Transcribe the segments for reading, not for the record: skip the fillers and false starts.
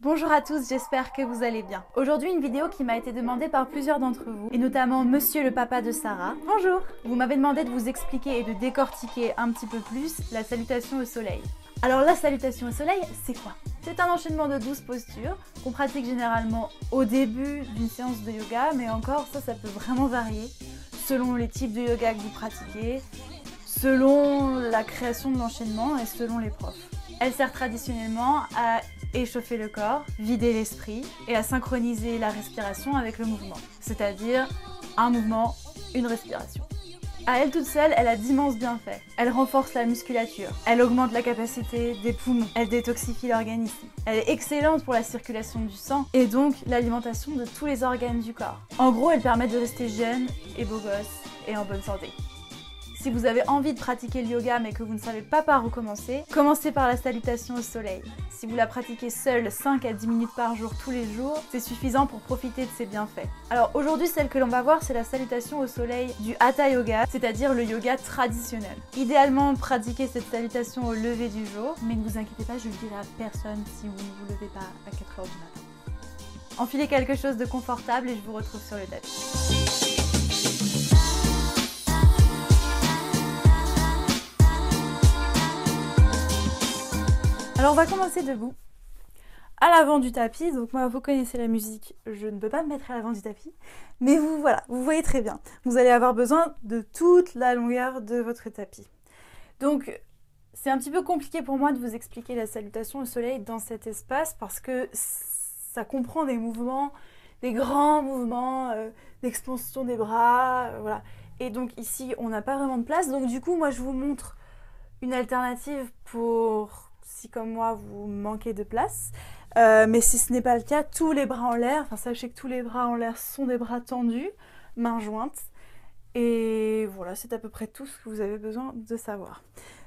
Bonjour à tous, j'espère que vous allez bien. Aujourd'hui, une vidéo qui m'a été demandée par plusieurs d'entre vous, et notamment Monsieur le papa de Sarah. Bonjour. Vous m'avez demandé de vous expliquer et de décortiquer un petit peu plus la salutation au soleil. Alors la salutation au soleil, c'est quoi? C'est un enchaînement de 12 postures qu'on pratique généralement au début d'une séance de yoga, mais encore ça peut vraiment varier selon les types de yoga que vous pratiquez, selon la création de l'enchaînement et selon les profs. Elle sert traditionnellement à échauffer le corps, vider l'esprit et à synchroniser la respiration avec le mouvement, c'est-à-dire un mouvement, une respiration. À elle toute seule, elle a d'immenses bienfaits. Elle renforce la musculature, elle augmente la capacité des poumons, elle détoxifie l'organisme. Elle est excellente pour la circulation du sang et donc l'alimentation de tous les organes du corps. En gros, elle permet de rester jeune et beau gosse et en bonne santé. Si vous avez envie de pratiquer le yoga mais que vous ne savez pas par où commencer, commencez par la salutation au soleil. Si vous la pratiquez seule 5 à 10 minutes par jour tous les jours, c'est suffisant pour profiter de ses bienfaits. Alors aujourd'hui, celle que l'on va voir, c'est la salutation au soleil du Hatha Yoga, c'est-à-dire le yoga traditionnel. Idéalement, pratiquez cette salutation au lever du jour, mais ne vous inquiétez pas, je ne le dirai à personne si vous ne vous levez pas à 4 h du matin. Enfilez quelque chose de confortable et je vous retrouve sur le tapis. Alors on va commencer debout, à l'avant du tapis. Donc moi, vous connaissez la musique, je ne peux pas me mettre à l'avant du tapis, mais vous voyez très bien. Vous allez avoir besoin de toute la longueur de votre tapis. Donc c'est un petit peu compliqué pour moi de vous expliquer la salutation au soleil dans cet espace parce que ça comprend des mouvements, des grands mouvements d'expansion des bras, voilà. Et donc ici, on n'a pas vraiment de place. Donc du coup, moi je vous montre une alternative pour... si comme moi vous manquez de place, mais si ce n'est pas le cas, tous les bras en l'air, sachez que tous les bras en l'air sont des bras tendus, mains jointes, et voilà, c'est à peu près tout ce que vous avez besoin de savoir.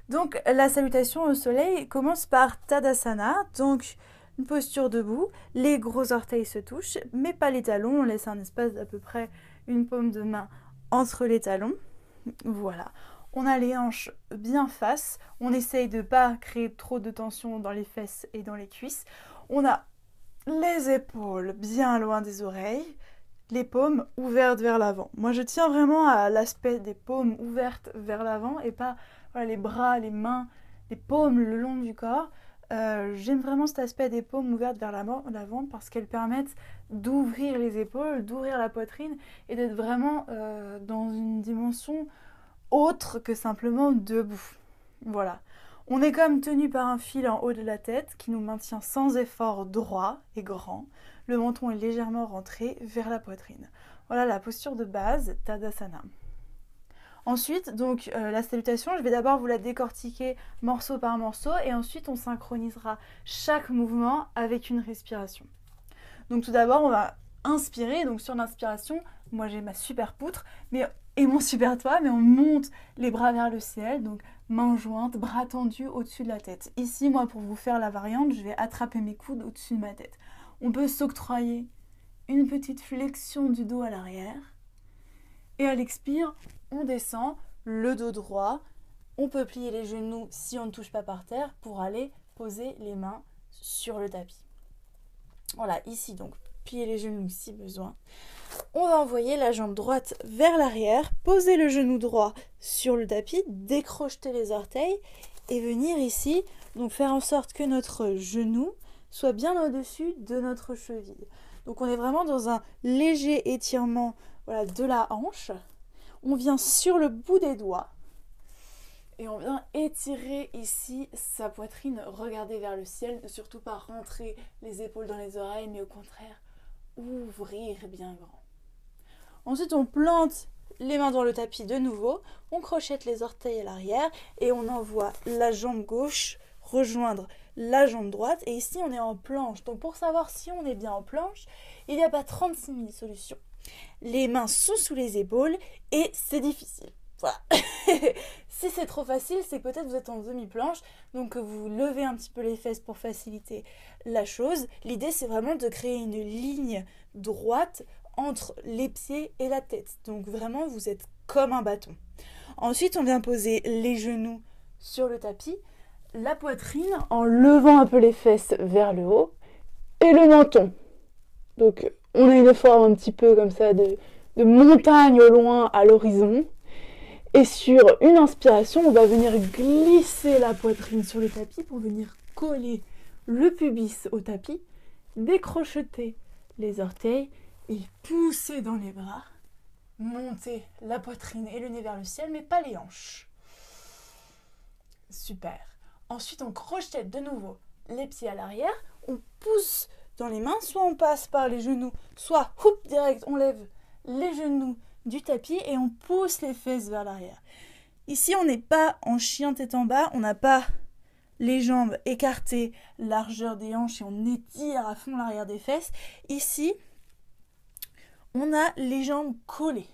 Donc la salutation au soleil commence par Tadasana, donc une posture debout, les gros orteils se touchent, mais pas les talons, on laisse un espace d'à peu près une paume de main entre les talons, voilà. On a les hanches bien face, on essaye de ne pas créer trop de tension dans les fesses et dans les cuisses. On a les épaules bien loin des oreilles, les paumes ouvertes vers l'avant. Moi je tiens vraiment à l'aspect des paumes ouvertes vers l'avant et pas les bras, les mains, les paumes le long du corps. J'aime vraiment cet aspect des paumes ouvertes vers l'avant parce qu'elles permettent d'ouvrir les épaules, d'ouvrir la poitrine et d'être vraiment dans une dimension autre que simplement debout. Voilà. On est comme tenu par un fil en haut de la tête qui nous maintient sans effort droit et grand. Le menton est légèrement rentré vers la poitrine. Voilà la posture de base, Tadasana. Ensuite, donc la salutation, je vais d'abord vous la décortiquer morceau par morceau et ensuite on synchronisera chaque mouvement avec une respiration. Donc tout d'abord, on va inspirer. Donc sur l'inspiration, moi j'ai ma super poutre, et mon super toit, mais on monte les bras vers le ciel, donc mains jointes, bras tendus au-dessus de la tête. Ici, moi, pour vous faire la variante, je vais attraper mes coudes au-dessus de ma tête. On peut s'octroyer une petite flexion du dos à l'arrière. Et à l'expire, on descend, le dos droit. On peut plier les genoux si on ne touche pas par terre pour aller poser les mains sur le tapis. Voilà, ici, donc, plier les genoux si besoin. On va envoyer la jambe droite vers l'arrière, poser le genou droit sur le tapis, décrocheter les orteils et venir ici, donc faire en sorte que notre genou soit bien au-dessus de notre cheville. Donc on est vraiment dans un léger étirement de la hanche. On vient sur le bout des doigts et on vient étirer ici sa poitrine, regarder vers le ciel, ne surtout pas rentrer les épaules dans les oreilles, mais au contraire, ouvrir bien grand. Ensuite, on plante les mains dans le tapis de nouveau, on crochette les orteils à l'arrière et on envoie la jambe gauche rejoindre la jambe droite. Et ici, on est en planche. Donc, pour savoir si on est bien en planche, il n'y a pas 36 000 solutions. Les mains sont sous les épaules et c'est difficile. Voilà. Si c'est trop facile, c'est que peut-être vous êtes en demi-planche, donc vous levez un petit peu les fesses pour faciliter la chose. L'idée, c'est vraiment de créer une ligne droite entre les pieds et la tête. Donc vraiment, vous êtes comme un bâton. Ensuite, on vient poser les genoux sur le tapis, la poitrine en levant un peu les fesses vers le haut et le menton. Donc on a une forme un petit peu comme ça de montagne au loin à l'horizon. Et sur une inspiration, on va venir glisser la poitrine sur le tapis pour venir coller le pubis au tapis, décrocheter les orteils et pousser dans les bras, monter la poitrine et le nez vers le ciel, mais pas les hanches. Super. Ensuite, on crochette de nouveau les pieds à l'arrière, on pousse dans les mains, soit on passe par les genoux, soit direct, on lève les genoux du tapis et on pousse les fesses vers l'arrière. Ici, on n'est pas en chien tête en bas, on n'a pas les jambes écartées, largeur des hanches et on étire à fond l'arrière des fesses. Ici, on a les jambes collées.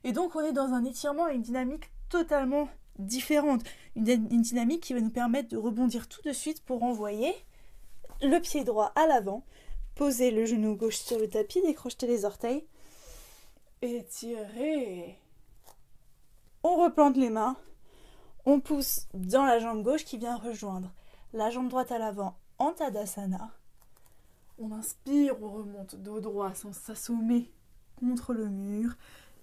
Et donc, on est dans un étirement et une dynamique totalement différente. Une dynamique qui va nous permettre de rebondir tout de suite pour envoyer le pied droit à l'avant, poser le genou gauche sur le tapis, décrocher les orteils, étirer. On replante les mains, on pousse dans la jambe gauche qui vient rejoindre la jambe droite à l'avant en Tadasana. On inspire, on remonte dos droit sans s'assommer contre le mur,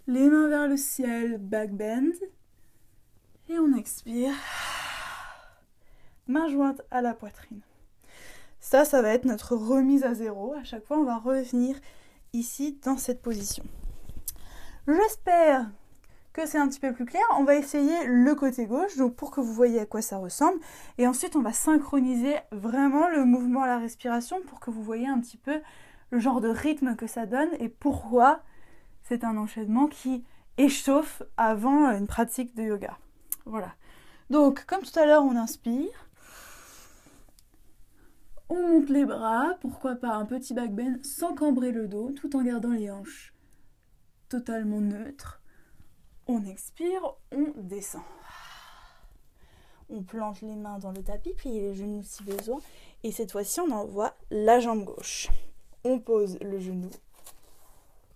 les mains vers le ciel, back bend, et on expire, main jointe à la poitrine. Ça va être notre remise à zéro. À chaque fois, on va revenir ici dans cette position. J'espère que c'est un petit peu plus clair. On va essayer le côté gauche, donc pour que vous voyez à quoi ça ressemble. Et ensuite, on va synchroniser vraiment le mouvement à la respiration pour que vous voyez un petit peu le genre de rythme que ça donne et pourquoi c'est un enchaînement qui échauffe avant une pratique de yoga. Voilà. Donc, comme tout à l'heure, on inspire. On monte les bras, pourquoi pas un petit back bend sans cambrer le dos, tout en gardant les hanches totalement neutres. On expire, on descend. On plante les mains dans le tapis, plier les genoux si besoin. Et cette fois-ci, on envoie la jambe gauche. On pose le genou.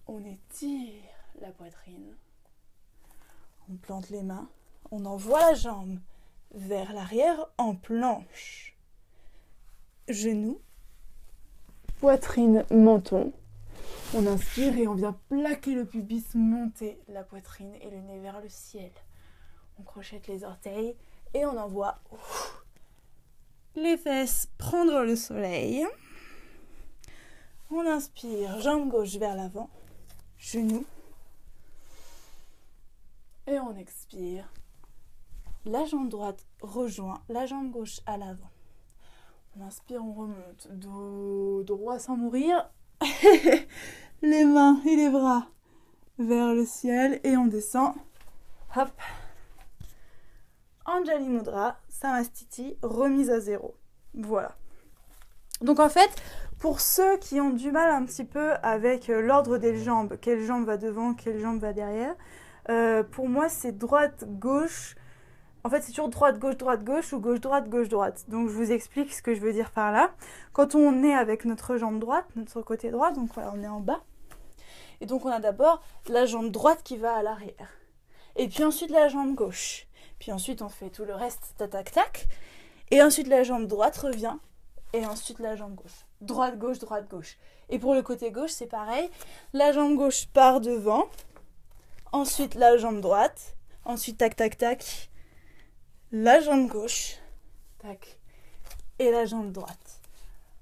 On étire la poitrine. On plante les mains. On envoie la jambe vers l'arrière en planche. Genoux, poitrine, menton. On inspire et on vient plaquer le pubis, monter la poitrine et le nez vers le ciel. On crochette les orteils et on envoie les fesses prendre le soleil. On inspire, jambe gauche vers l'avant, genoux. Et on expire. La jambe droite rejoint la jambe gauche à l'avant. On inspire, on remonte, dos droit sans mourir. Les mains et les bras vers le ciel et on descend. Hop. Anjali Mudra, Samastiti, remise à zéro. Voilà. Donc en fait, pour ceux qui ont du mal un petit peu avec l'ordre des jambes, quelle jambe va devant, quelle jambe va derrière, pour moi c'est droite-gauche. En fait, c'est toujours droite-gauche ou gauche-droite. Donc, je vous explique ce que je veux dire par là. Quand on est avec notre jambe droite, notre côté droit, donc voilà, on est en bas. Et donc, on a d'abord la jambe droite qui va à l'arrière. Et puis ensuite, la jambe gauche. Puis ensuite, on fait tout le reste, tac-tac. Et ensuite, la jambe droite revient. Et ensuite, la jambe gauche. Droite-gauche. Et pour le côté gauche, c'est pareil. La jambe gauche part devant. Ensuite, la jambe droite. Ensuite, tac-tac-tac. La jambe gauche, tac, et la jambe droite.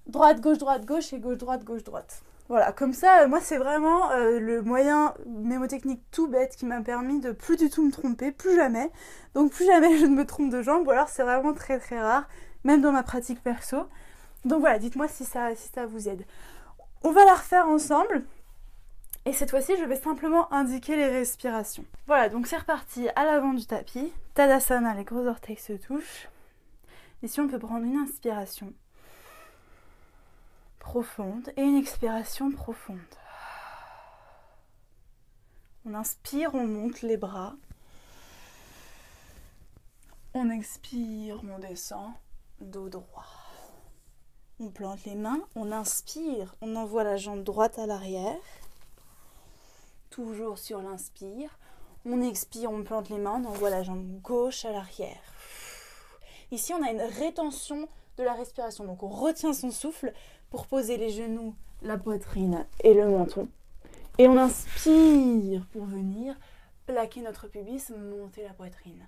Droite-gauche et gauche-droite. Voilà, comme ça, moi c'est vraiment le moyen mémotechnique tout bête qui m'a permis de plus du tout me tromper, plus jamais. Donc plus jamais je ne me trompe de jambe, ou alors c'est vraiment très très rare, même dans ma pratique perso. Donc voilà, dites-moi si ça vous aide. On va la refaire ensemble. Et cette fois-ci, je vais simplement indiquer les respirations. Voilà, donc c'est reparti à l'avant du tapis. Tadasana, les gros orteils se touchent. Ici, on peut prendre une inspiration profonde et une expiration profonde. On inspire, on monte les bras. On expire, on descend, dos droit. On plante les mains, on inspire, on envoie la jambe droite à l'arrière. Toujours sur l'inspire. On expire, on plante les mains, on envoie la jambe gauche à l'arrière. Ici, on a une rétention de la respiration. Donc, on retient son souffle pour poser les genoux, la poitrine et le menton. Et on inspire pour venir plaquer notre pubis, monter la poitrine.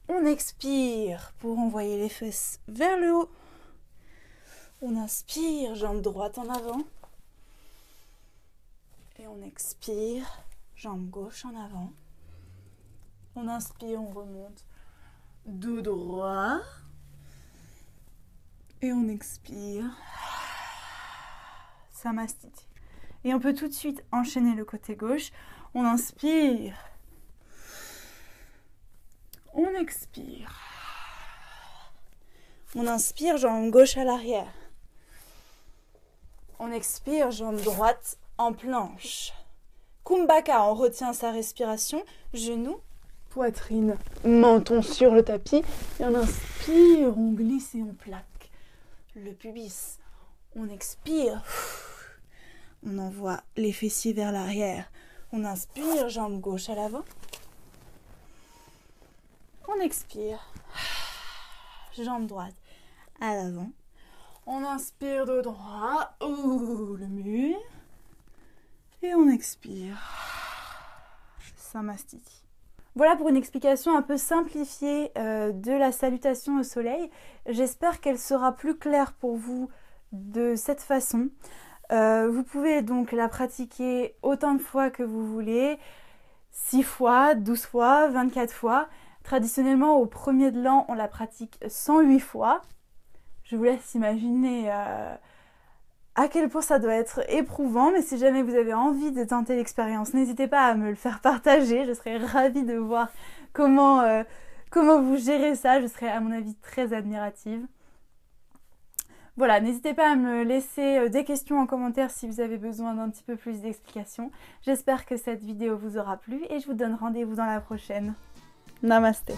On expire pour envoyer les fesses vers le haut. On inspire, jambe droite en avant. Et on expire, jambe gauche en avant. On inspire, on remonte, dos droit. Et on expire, Samastiti. Et on peut tout de suite enchaîner le côté gauche. On inspire. On expire. On inspire, jambe gauche à l'arrière. On expire, jambe droite en planche. Kumbhaka, on retient sa respiration. Genoux, poitrine, menton sur le tapis. Et on inspire, on glisse et on plaque le pubis. On expire. On envoie les fessiers vers l'arrière. On inspire, jambe gauche à l'avant. On expire, jambe droite à l'avant. On inspire de droit, le mur. Et on expire, Samastiti. Voilà pour une explication un peu simplifiée de la salutation au soleil. J'espère qu'elle sera plus claire pour vous de cette façon. Vous pouvez donc la pratiquer autant de fois que vous voulez, 6 fois, 12 fois, 24 fois. Traditionnellement, au premier de l'an, on la pratique 108 fois. Je vous laisse imaginer à quel point ça doit être éprouvant, mais si jamais vous avez envie de tenter l'expérience, n'hésitez pas à me le faire partager. Je serais ravie de voir comment vous gérez ça. Je serais à mon avis très admirative. Voilà, n'hésitez pas à me laisser des questions en commentaire si vous avez besoin d'un petit peu plus d'explications. J'espère que cette vidéo vous aura plu et je vous donne rendez-vous dans la prochaine. Namasté.